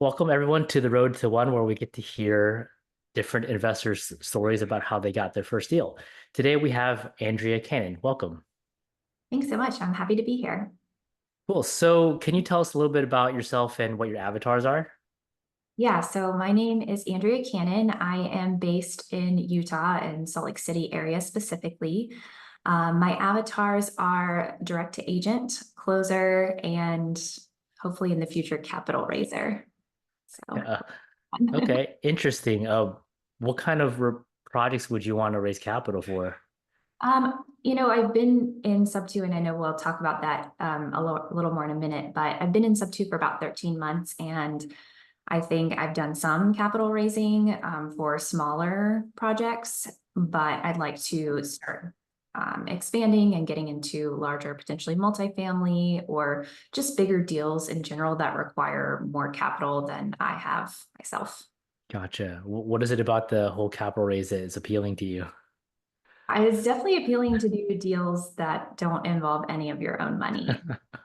Welcome everyone to the Road to One, where we get to hear different investors' stories about how they got their first deal. Today we have Andrea Cannon. Welcome. Thanks so much. I'm happy to be here. Cool. So, can you tell us a little bit about yourself and what your avatars are? Yeah, so my name is Andrea Cannon. I am based in Utah and Salt Lake City area specifically. My avatars are direct to agent, closer, and hopefully in the future, capital raiser. So, Uh, okay, interesting. What kind of projects would you want to raise capital for? I've been in sub two, and I know we'll talk about that little more in a minute, but I've been in sub two for about 13 months, and I think I've done some capital raising for smaller projects, but I'd like to start expanding and getting into larger, potentially multifamily or just bigger deals in general that require more capital than I have myself. Gotcha. What is it about the whole capital raise that is appealing to you? It's definitely appealing to do deals that don't involve any of your own money.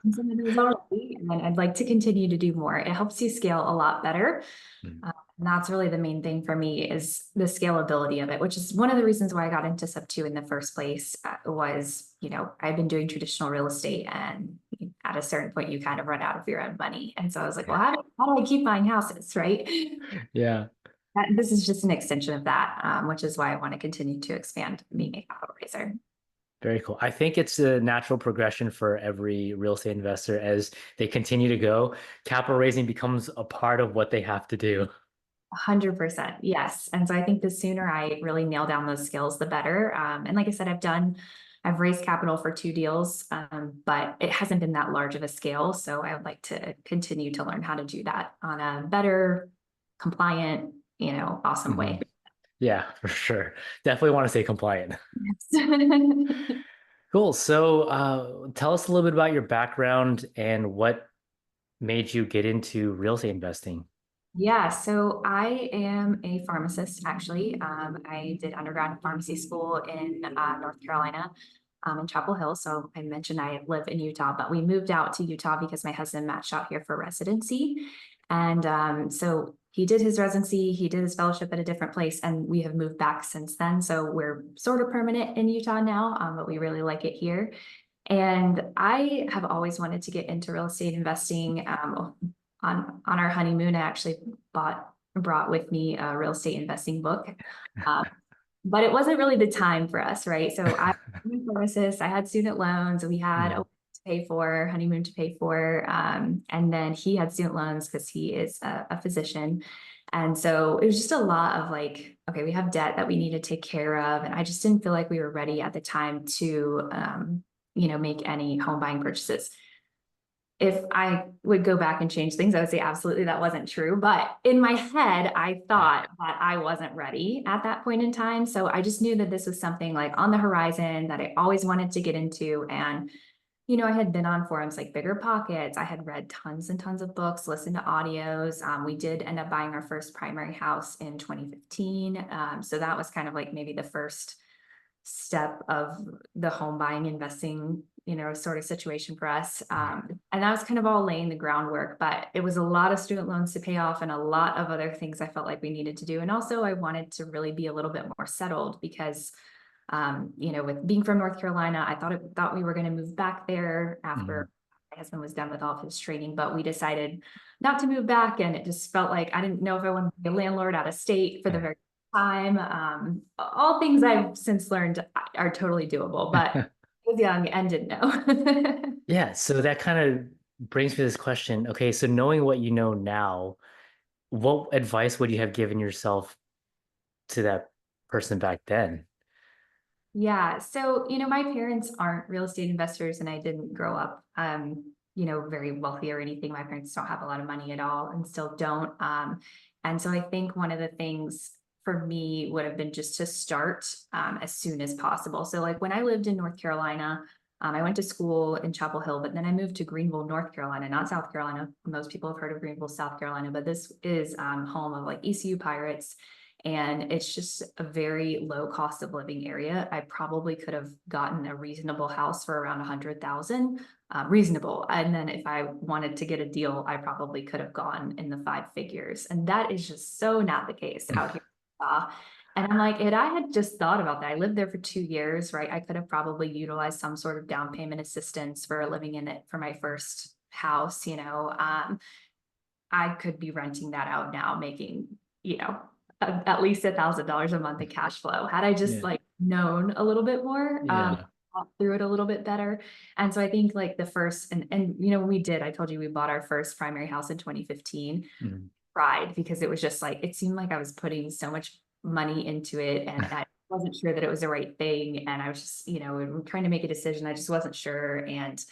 And some of those already, and I'd like to continue to do more. It helps you scale a lot better. Mm. And that's really the main thing for me is the scalability of it, which is one of the reasons why I got into sub two in the first place was, I've been doing traditional real estate and at a certain point you kind of run out of your own money. And so I was like, well, how do I keep buying houses, right? Yeah. This is just an extension of that, which is why I want to continue to expand being a capital raiser. Very cool. I think it's a natural progression for every real estate investor as they continue to go. Capital raising becomes a part of what they have to do. 100%. Yes. And so I think the sooner I really nail down those skills, the better. And like I said, I've raised capital for two deals, but it hasn't been that large of a scale. So I would like to continue to learn how to do that on a better, compliant, awesome Mhm. way. Yeah, for sure. Definitely want to stay compliant. Yes. Cool. So, tell us a little bit about your background and what made you get into real estate investing. Yeah, so I am a pharmacist actually. I did undergrad in pharmacy school in North Carolina, in Chapel Hill. So I mentioned I live in Utah, but we moved out to Utah because my husband matched out here for residency. And so he did his residency, he did his fellowship at a different place, and we have moved back since then. So we're sort of permanent in Utah now, but we really like it here. And I have always wanted to get into real estate investing. On our honeymoon, I actually brought with me a real estate investing book. Um, but it wasn't really the time for us, right? So I'm a pharmacist, I had student loans, we had a Mm. wedding to pay for, honeymoon to pay for, and then he had student loans because he is a physician. And so it was just a lot of like, okay, we have debt that we need to take care of. And I just didn't feel like we were ready at the time to, make any home buying purchases. If I would go back and change things, I would say absolutely that wasn't true. But in my head, I thought that I wasn't ready at that point in time. So I just knew that this was something like on the horizon that I always wanted to get into. And, I had been on forums like Bigger Pockets. I had read tons and tons of books, listened to audios. We did end up buying our first primary house in 2015. So that was kind of like maybe the first step of the home buying, investing, sort of situation for us. And that was kind of all laying the groundwork, but it was a lot of student loans to pay off and a lot of other things I felt like we needed to do. And also I wanted to really be a little bit more settled because, with being from North Carolina, I thought we were going to move back there Mhm. after my husband was done with all of his training, but we decided not to move back. And it just felt like I didn't know if I wanted to be a landlord out of state for the very time. All things I've since learned are totally doable, but I was young and didn't know. Yeah, so that kind of brings me to this question. Okay, so knowing what you know now, what advice would you have given yourself to that person back then? Yeah. So, my parents aren't real estate investors and I didn't grow up, very wealthy or anything. My parents don't have a lot of money at all and still don't. And so I think one of the things for me would have been just to start as soon as possible. So like when I lived in North Carolina, I went to school in Chapel Hill, but then I moved to Greenville, North Carolina, not South Carolina. Most people have heard of Greenville, South Carolina, but this is home of like ECU Pirates. And it's just a very low cost of living area. I probably could have gotten a reasonable house for around 100,000, reasonable. And then if I wanted to get a deal, I probably could have gone in the five figures. And that is just so not the case out here. And I'm like, and I had just thought about that. I lived there for 2 years, right? I could have probably utilized some sort of down payment assistance for living in it for my first house, I could be renting that out now, making, at least $1,000 a month in cash flow. Had I just Yeah. like known a little bit more, Yeah. thought through it a little bit better. And so I think like the first, and we did, I told you we bought our first primary house in 2015, Mhm. cried because it was just like, it seemed like I was putting so much money into it and I wasn't sure that it was the right thing. And I was just, trying to make a decision. I just wasn't sure. And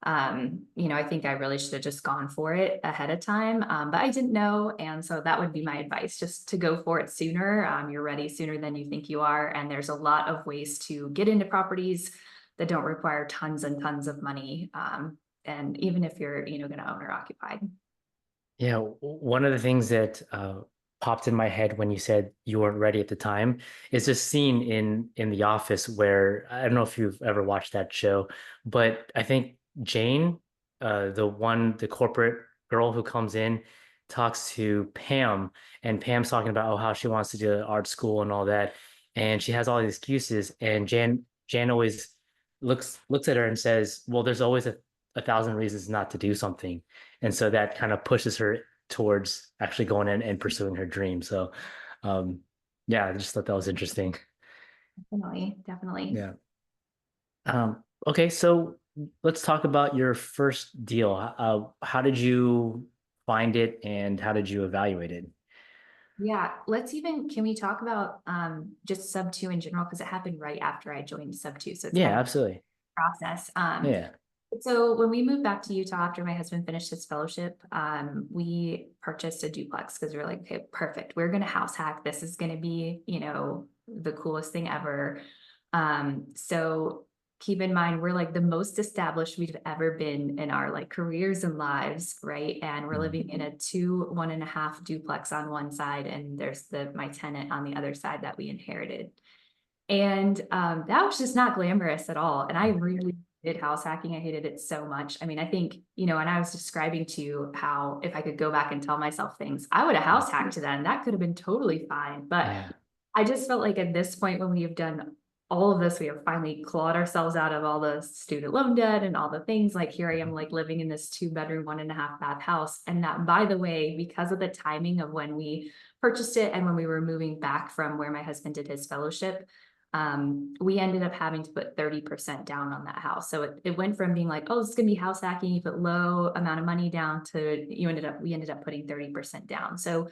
I think I really should have just gone for it ahead of time. But I didn't know. And so that would be my advice, just to go for it sooner. You're ready sooner than you think you are. And there's a lot of ways to get into properties that don't require tons and tons of money. And even if you're, going to own or occupy. Yeah, one of the things that popped in my head when you said you weren't ready at the time is this scene in The Office where I don't know if you've ever watched that show, but I think Jane, the corporate girl who comes in, talks to Pam, and Pam's talking about how she wants to do art school and all that, and she has all these excuses, and Jan always looks at her and says, "Well, there's always a thousand reasons not to do something." And so that kind of pushes her towards actually going in and pursuing her dream. So, um, yeah, I just thought that was interesting. Definitely, definitely. Yeah. Okay, so let's talk about your first deal. How did you find it and how did you evaluate it? Yeah, can we talk about just sub two in general? Because it happened right after I joined sub two. So it's kind Yeah, of absolutely. a process. Yeah. So when we moved back to Utah after my husband finished his fellowship, we purchased a duplex because we were like, okay, perfect. We're gonna house hack. This is gonna be, the coolest thing ever. So keep in mind, we're like the most established we've ever been in our like careers and lives, right? And we're Mhm. living in a 1.5 duplex on one side, and there's my tenant on the other side that we inherited. And that was just not glamorous at all. And I really did house hacking. I hated it so much. I mean, I think, and I was describing to you how if I could go back and tell myself things, I would have house hacked then. That could have been totally fine. But Yeah. I just felt like at this point, when we have done all of this, we have finally clawed ourselves out of all the student loan debt and all the things. Like here I am, like living in this 2 bedroom, 1.5 bath house. And that, by the way, because of the timing of when we purchased it and when we were moving back from where my husband did his fellowship, we ended up having to put 30% down on that house. So it went from being like, oh, this is gonna be house hacking, you put low amount of money down, to we ended up putting 30% down. So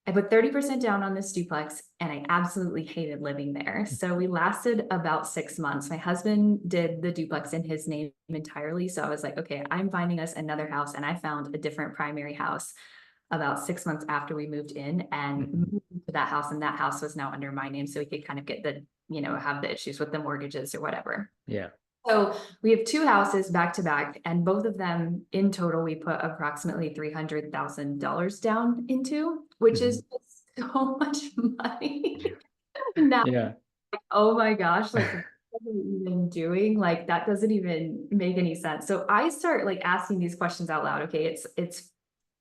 I put 30% down on this duplex and I absolutely hated living there. So we lasted about 6 months. My husband did the duplex in his name entirely. So I was like, okay, I'm finding us another house. And I found a different primary house about 6 months after we moved in and Mhm. moved to that house. And that house was now under my name. So we could kind of get have the issues with the mortgages or whatever. Yeah. So we have two houses back to back, and both of them in total, we put approximately $300,000 down into, which Mhm. is so much money. Now, Yeah. oh my gosh, like what are we even doing? Like that doesn't even make any sense. So I start like asking these questions out loud. Okay, it's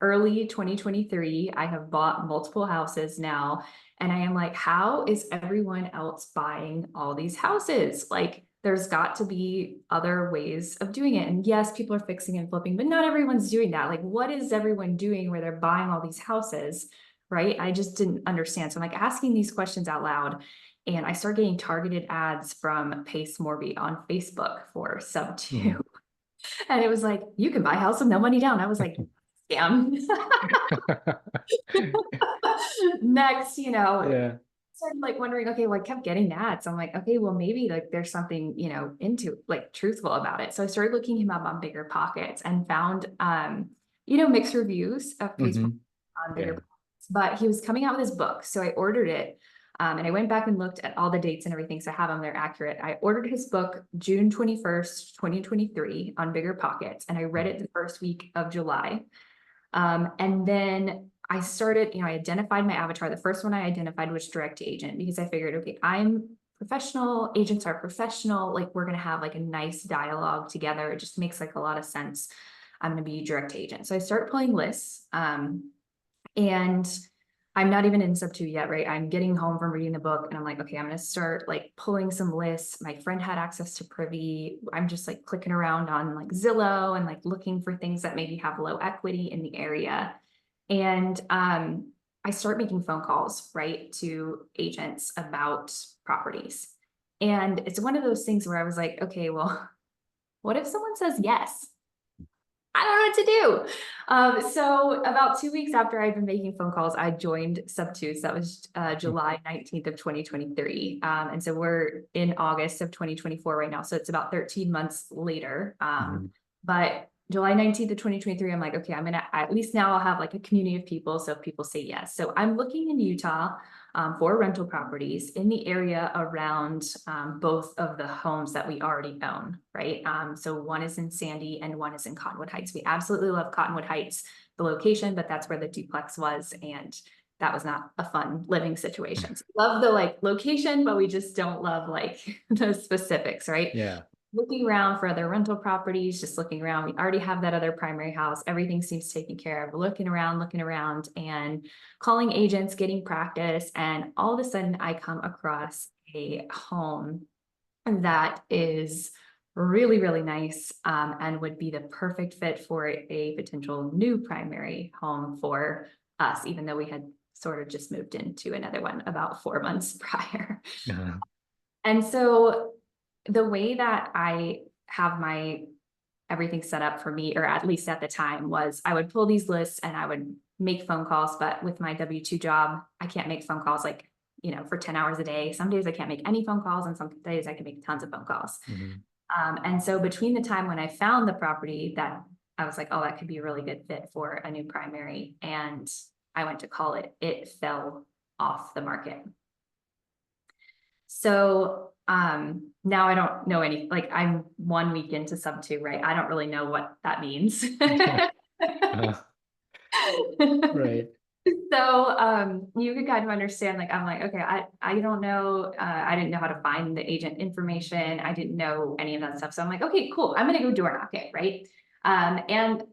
early 2023. I have bought multiple houses now, and I am like, how is everyone else buying all these houses? Like there's got to be other ways of doing it. And yes, people are fixing and flipping, but not everyone's doing that. Like, what is everyone doing where they're buying all these houses? Right. I just didn't understand. So I'm like asking these questions out loud. And I started getting targeted ads from Pace Morby on Facebook for sub two. Mhm. And it was like, you can buy a house with no money down. I was like, scam. Next, Yeah. started like wondering, okay, well, I kept getting ads. I'm like, okay, well, maybe like there's something, into like truthful about it. So I started looking him up on Bigger Pockets and found, mixed reviews of Pace Hmm. on Bigger Yeah. Pockets, but he was coming out with his book. So I ordered it. And I went back and looked at all the dates and everything. So I have them, they're accurate. I ordered his book June 21st, 2023 on Bigger Pockets. And I read it the first week of July. And then I started, I identified my avatar. The first one I identified was direct to agent because I figured, okay, I'm professional, agents are professional, like we're gonna have like a nice dialogue together. It just makes like a lot of sense. I'm gonna be direct to agent. So I start pulling lists. And I'm not even in sub two yet, right? I'm getting home from reading the book and I'm like, okay, I'm gonna start like pulling some lists. My friend had access to Privy. I'm just like clicking around on like Zillow and like looking for things that maybe have low equity in the area. And I start making phone calls, right, to agents about properties. And it's one of those things where I was like, okay, well, what if someone says yes? I don't know what to do. So about 2 weeks after I've been making phone calls, I joined Sub 2. So that was July 19th of 2023. And so we're in August of 2024 right now. So it's about 13 months later. Mhm. But July 19th of 2023, I'm like, okay, I'm gonna, at least now I'll have like a community of people. So if people say yes. So I'm looking in Utah for rental properties in the area around both of the homes that we already own, right? So one is in Sandy and one is in Cottonwood Heights. We absolutely love Cottonwood Heights, the location, but that's where the duplex was. And that was not a fun living situation. So love the like location, but we just don't love like the specifics, right? Yeah. Looking around for other rental properties, just looking around. We already have that other primary house. Everything seems taken care of. Looking around and calling agents, getting practice. And all of a sudden I come across a home that is really, really nice and would be the perfect fit for a potential new primary home for us, even though we had sort of just moved into another one about 4 months prior. Uh-huh. And so the way that I have my everything set up for me, or at least at the time, was I would pull these lists and I would make phone calls. But with my W-2 job, I can't make phone calls like, for 10 hours a day. Some days I can't make any phone calls, and some days I can make tons of phone calls. Mhm. And so between the time when I found the property that I was like, oh, that could be a really good fit for a new primary, and I went to call it, it fell off the market. So now I don't know any, like I'm 1 week into sub two, right? I don't really know what that means. Uh, right. So you could kind of understand, like I'm like, okay, I don't know. I didn't know how to find the agent information. I didn't know any of that stuff. So I'm like, okay, cool. I'm gonna go door knock it, right? And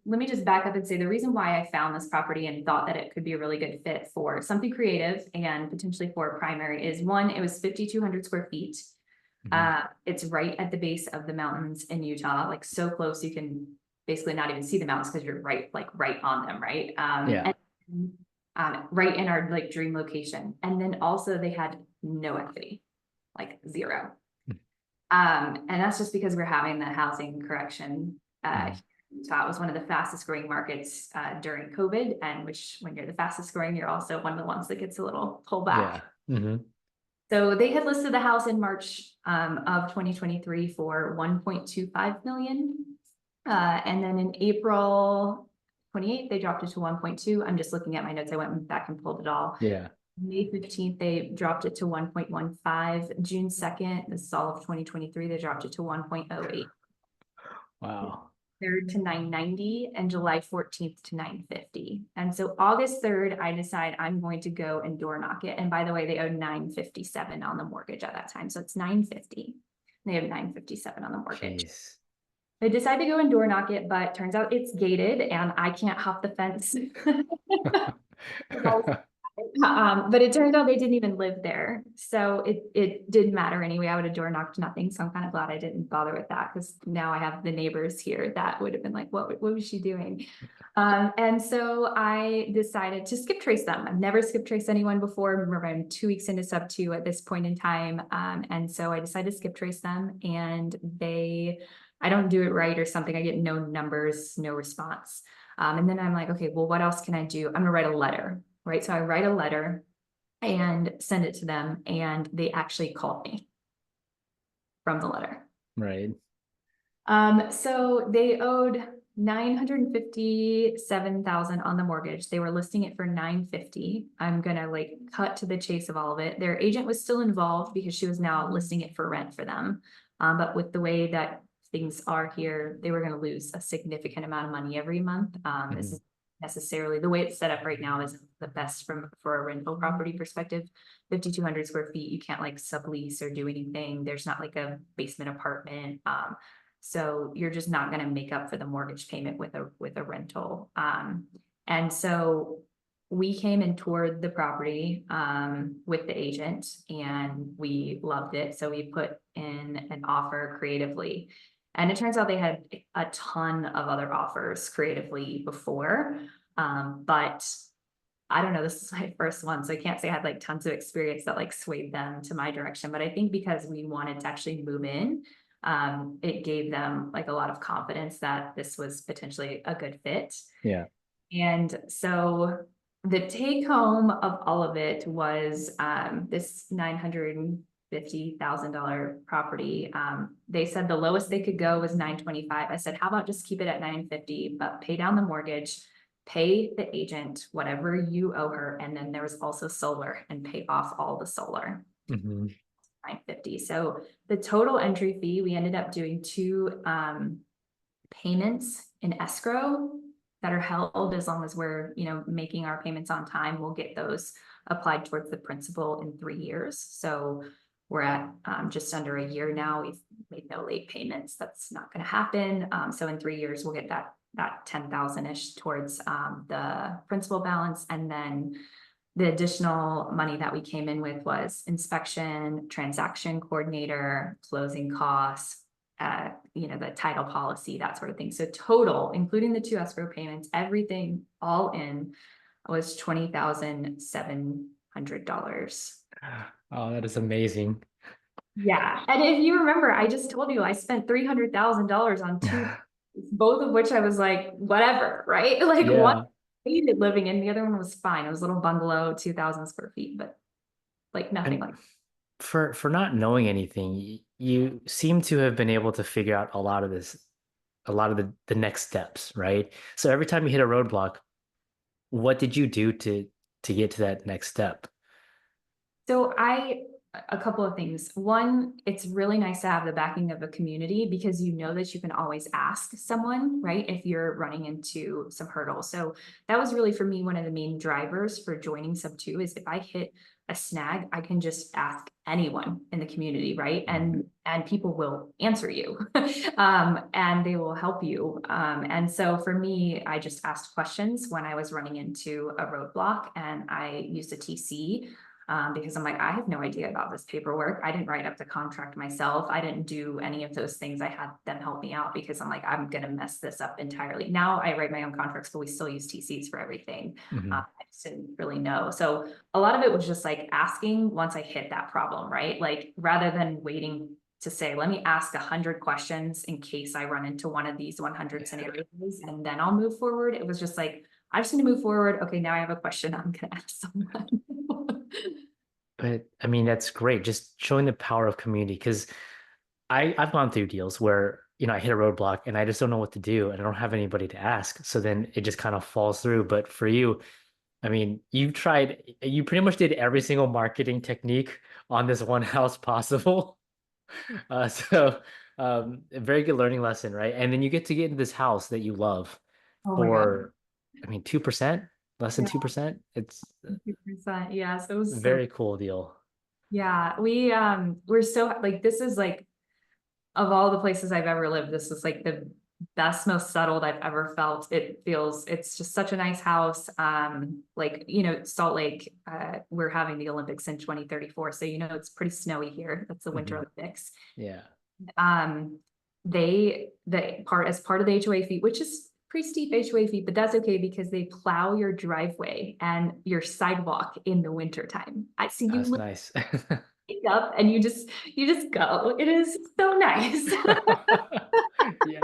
let me just back up and say the reason why I found this property and thought that it could be a really good fit for something creative and potentially for a primary is, one, it was 5,200 square feet. Mhm. It's right at the base of the mountains in Utah, like so close you can basically not even see the mountains because you're right on them, right? Yeah. And right in our like dream location. And then also they had no equity, like zero. And that's just because we're having the housing correction. Mhm. So it was one of the fastest growing markets during COVID, and which when you're the fastest growing, you're also one of the ones that gets a little pullback. Yeah. Hmm. So they had listed the house in March of 2023 for 1.25 million. And then in April 28th, they dropped it to 1.2. I'm just looking at my notes. I went back and pulled it all. Yeah. May 15th, they dropped it to 1.15. June 2nd, this is all of 2023, they dropped it to 1.08. Wow. 3rd to 990 and July 14th to 950. And so August 3rd, I decide I'm going to go and door knock it. And by the way, they owed 957 on the mortgage at that time. So it's 950. They have 957 on the mortgage. Jeez. I decide to go and door knock it, but turns out it's gated and I can't hop the fence. But it turns out they didn't even live there. So it didn't matter anyway. I would have door knocked nothing. So I'm kind of glad I didn't bother with that, because now I have the neighbors here that would have been like, what was she doing? And so I decided to skip trace them. I've never skip traced anyone before. Remember, I'm 2 weeks into sub two at this point in time. And so I decided to skip trace them, and I don't do it right or something. I get no numbers, no response. And then I'm like, okay, well, what else can I do? I'm gonna write a letter, right? So I write a letter and send it to them, and they actually called me from the letter. Right. So they owed 957,000 on the mortgage. They were listing it for 950. I'm gonna like cut to the chase of all of it. Their agent was still involved because she was now listing it for rent for them. But with the way that things are here, they were gonna lose a significant amount of money every month. This Mhm. is necessarily, the way it's set up right now isn't the best for a rental property perspective. 5,200 square feet, you can't like sublease or do anything. There's not like a basement apartment. So you're just not going to make up for the mortgage payment with a rental. And so we came and toured the property with the agent, and we loved it. So we put in an offer creatively. And it turns out they had a ton of other offers creatively before. But I don't know, this is my first one, so I can't say I had like tons of experience that like swayed them to my direction. But I think because we wanted to actually move in, it gave them like a lot of confidence that this was potentially a good fit. Yeah. And so the take home of all of it was this $950,000 property. They said the lowest they could go was 925. I said, how about just keep it at 950, but pay down the mortgage, pay the agent whatever you owe her, and then there was also solar, and pay off all the solar. Hmm. 950. So the total entry fee, we ended up doing two payments in escrow that are held as long as we're, making our payments on time. We'll get those applied towards the principal in 3 years. So we're at just under a year now. We've made no late payments. That's not going to happen. So in 3 years, we'll get that 10,000-ish towards the principal balance. And then the additional money that we came in with was inspection, transaction coordinator, closing costs, the title policy, that sort of thing. So total, including the 2 escrow payments, everything all in was $20,700. Oh, that is amazing. Yeah. And if you remember, I just told you I spent $300,000 on 2, both of which I was like, whatever, right? Like one Yeah. I hated living in, the other one was fine. It was a little bungalow, 2,000 square feet, but like nothing And like. for not knowing anything, you seem to have been able to figure out a lot of the next steps, right? So every time you hit a roadblock, what did you do to get to that next step? So a couple of things. One, it's really nice to have the backing of a community because you know that you can always ask someone, right? If you're running into some hurdles. So that was really for me one of the main drivers for joining Sub 2 is if I hit a snag, I can just ask anyone in the community, right? And people will answer you, and they will help you. And so for me, I just asked questions when I was running into a roadblock, and I used a TC. Because I'm like, I have no idea about this paperwork. I didn't write up the contract myself. I didn't do any of those things. I had them help me out because I'm like, I'm going to mess this up entirely. Now I write my own contracts, but we still use TCs for everything. Hmm. I just didn't really know. So a lot of it was just like asking once I hit that problem, right? Like rather than waiting to say, let me ask 100 questions in case I run into one of these 100 scenarios and then I'll move forward. It was just like, I'm just going to move forward. Okay, now I have a question I'm going to ask someone. But I mean, that's great. Just showing the power of community because I've gone through deals where, I hit a roadblock and I just don't know what to do and I don't have anybody to ask. So then it just kind of falls through. But for you, I mean, you pretty much did every single marketing technique on this one house possible. So a very good learning lesson, right? And then you get into this house that you love Oh my God. for, I mean, 2%, less than Yeah, 2%. It's a 100%. Yeah. So it was so, very cool deal. yeah, we're so like, this is like, of all the places I've ever lived, this is like the best, most settled I've ever felt. It's just such a nice house. Like, Salt Lake, we're having the Olympics in 2034. So, it's pretty snowy here. That's the Winter Hmm. Olympics. Yeah, Um, as part of the HOA fee, which is pretty steep HOA fee, but that's okay because they plow your driveway and your sidewalk in the winter time. I see you that's nice. wake up and you just go. It is so nice. Yeah.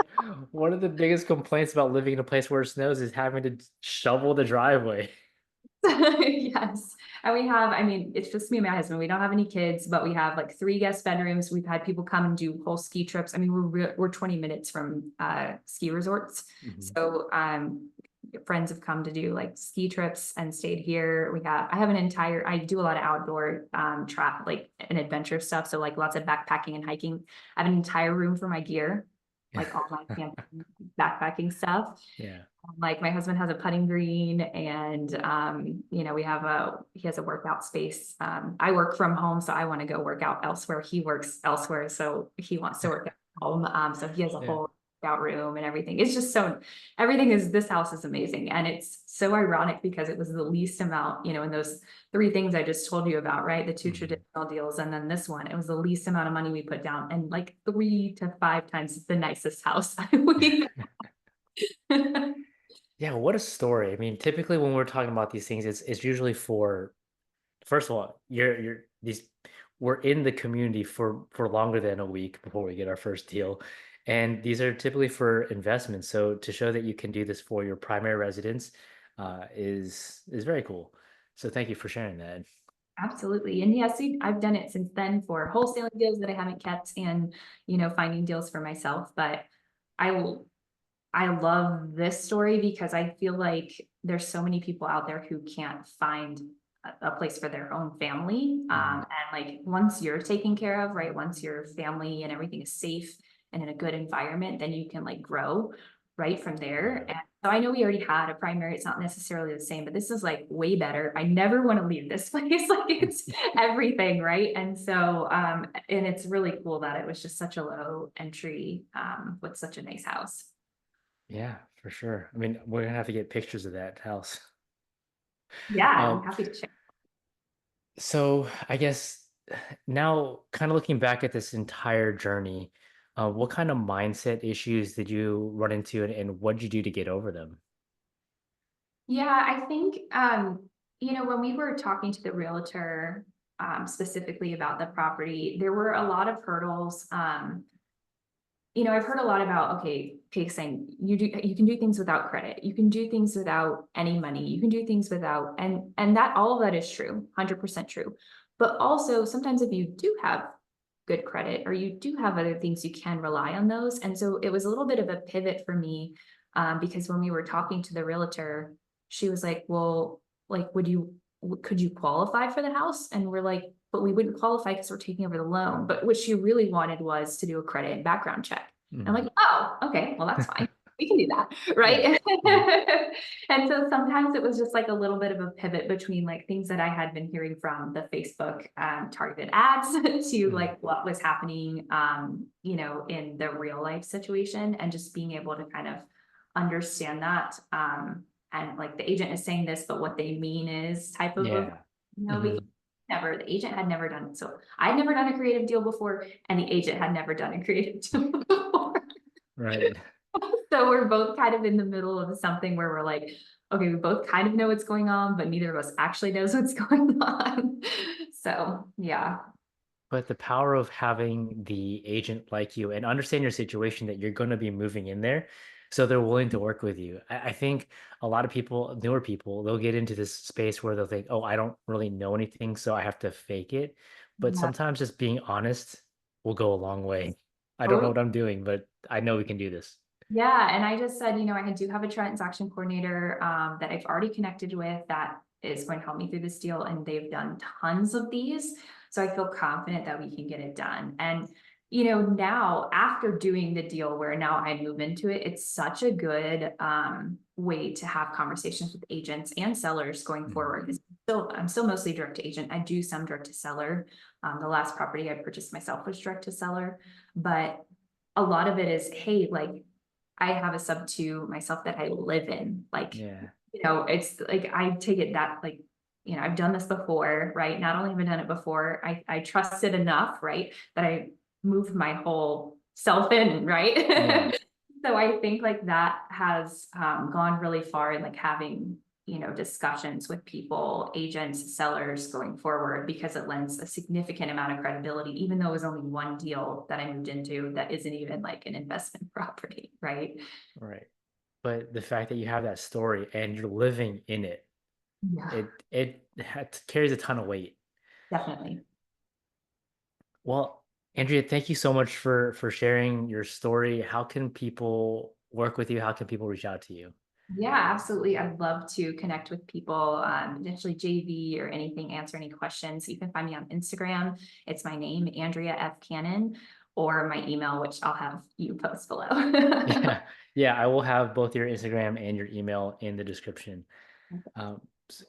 One of the biggest complaints about living in a place where it snows is having to shovel the driveway. Yes. And we have, I mean, it's just me and my husband. We don't have any kids, but we have like 3 guest bedrooms. We've had people come and do whole ski trips. I mean, we're 20 minutes from ski resorts. Mhm. So friends have come to do like ski trips and stayed here. I do a lot of outdoor like an adventure stuff. So like lots of backpacking and hiking. I have an entire room for my gear. like all my camping backpacking stuff. Yeah. Like my husband has a putting green and he has a workout space. I work from home, so I want to go work out elsewhere. He works elsewhere, so he wants to work at home. So he has a Yeah. whole workout room and everything. It's just so everything is this house is amazing. And it's so ironic because it was the least amount, in those three things I just told you about, right? The two Mhm. traditional deals and then this one. It was the least amount of money we put down and like 3 to 5 times the nicest house we Yeah, what a story. I mean, typically when we're talking about these things, it's usually for first of all, you're these we're in the community for longer than a week before we get our first deal. And these are typically for investments. So to show that you can do this for your primary residence is very cool. So thank you for sharing that. Absolutely. And yes, I've done it since then for wholesaling deals that I haven't kept and, finding deals for myself. But I will, I love this story because I feel like there's so many people out there who can't find a place for their own family. Mhm. And like once you're taken care of, right? Once your family and everything is safe and in a good environment, then you can like grow right from there. Yeah. And so I know we already had a primary. It's not necessarily the same, but this is like way better. I never want to leave this place. Like it's everything, right? And so, and it's really cool that it was just such a low entry, with such a nice house. Yeah, for sure. I mean, we're gonna have to get pictures of that house. Yeah, I'm Um, happy to share. so I guess now, kind of looking back at this entire journey, what kind of mindset issues did you run into, and what did you do to get over them? Yeah, I think, when we were talking to the realtor, specifically about the property, there were a lot of hurdles. I've heard a lot about, okay, saying you can do things without credit, you can do things without any money, you can do things without, and that all of that is true, 100% true. But also sometimes if you do have good credit or you do have other things, you can rely on those. And so it was a little bit of a pivot for me, because when we were talking to the realtor, she was like, well, like, could you qualify for the house? And we're like, but we wouldn't qualify because we're taking over the loan. But what she really wanted was to do a credit and background check. And I'm Mhm. like, oh, okay, well, that's fine. We can do that. Yeah. Right. Mhm. And so sometimes it was just like a little bit of a pivot between like things that I had been hearing from the Facebook, targeted ads to Mhm. like what was happening, in the real life situation and just being able to kind of understand that. And like the agent is saying this, but what they mean is type of a, Yeah. because Mhm. the agent had never done it. So I'd never done a creative deal before, and the agent had never done a creative deal before. Right. So we're both kind of in the middle of something where we're like, okay, we both kind of know what's going on, but neither of us actually knows what's going on. So yeah. But the power of having the agent like you and understand your situation that you're going to be moving in there, so they're willing to work with you. I think a lot of people, newer people, they'll get into this space where they'll think, "Oh, I don't really know anything, so I have to fake it." But Yeah. sometimes just being honest will go a long way. I don't know Totally. what I'm doing, but I know we can do this. Yeah, and I just said, I do have a transaction coordinator, that I've already connected with that is going to help me through this deal, and they've done tons of these. So I feel confident that we can get it done. And now after doing the deal where now I move into it, it's such a good, way to have conversations with agents and sellers going Mhm. forward. 'Cause I'm still mostly direct to agent. I do some direct to seller. The last property I purchased myself was direct to seller, but a lot of it is, hey, like I have a sub two myself that I live in. Like, Yeah. it's like I take it that like, I've done this before, right? Not only have I done it before, I trust it enough, right? That I moved my whole self in, Yeah. right? So I think like that has, gone really far in like having, discussions with people, agents, sellers going forward, because it lends a significant amount of credibility, even though it was only one deal that I moved into that isn't even like an investment property, right? Right. But the fact that you have that story and you're living in it, Yeah, it carries a ton of weight. definitely. Well, Andrea, thank you so much for sharing your story. How can people work with you? How can people reach out to you? Yeah, absolutely. I'd love to connect with people, potentially JV or anything, answer any questions. You can find me on Instagram. It's my name, Andrea F. Cannon, or my email, which I'll have you post below. Yeah, yeah, I will have both your Instagram and your email in the description.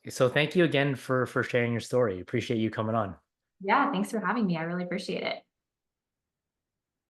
So thank you again for sharing your story. Appreciate you coming on. Yeah, thanks for having me. I really appreciate it.